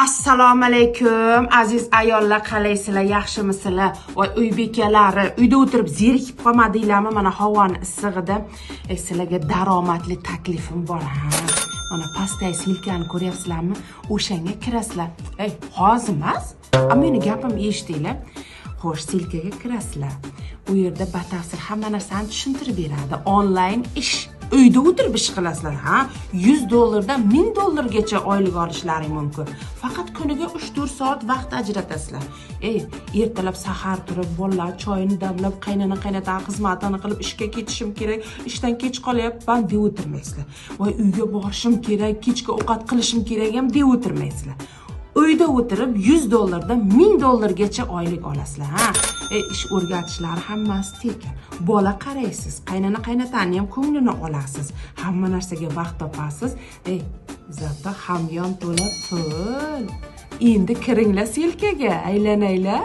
Assalomu alaykum aziz ayollar, qalaysizlar, yaxshimisizlar? Voy uy bekalari, uyda o'tirib zerikib qolmadinglarmi? Mana havoni issig'ida sizlarga daromadli taklifim bor. Mana pastdagi silkani ko'ryapsizlarmi? O'shanga kirasizlar. Hozir emas, ammo meni gapimni eshitinglar. Xo'sh, silkaga kirasizlar. U yerda batafsil hamma narsani tushuntirib beradi. Onlayn ish. Uyda o'tirib ish qilasizlar, $100 dan $1000 oylik olishlaring mumkin. Faqat kuniga 3-4 soat vaqt ajratasizlar. Ertalab sahar turib, bolalar choyini damlab, qaynona-qaynota xizmatini qilib ishga ketishim kerak, ishdan kech qolyapman deb o'tirmaysizlar. Voy uyga borishim kerak, kechki ovqat qilishim kerak ham deb o'tirmaysizlar. Uyda o'tirib $100 dan $1000 oylik olasizlar, ish o'rgatishlari hammasi tekin. Bola qaraysiz, qaynona-qaynotani ham ko'nglini olasiz. Hamma narsaga vaqt topasiz. Zato hamyon to'la pul. Endi kiringlar silkaga, aylanaylar.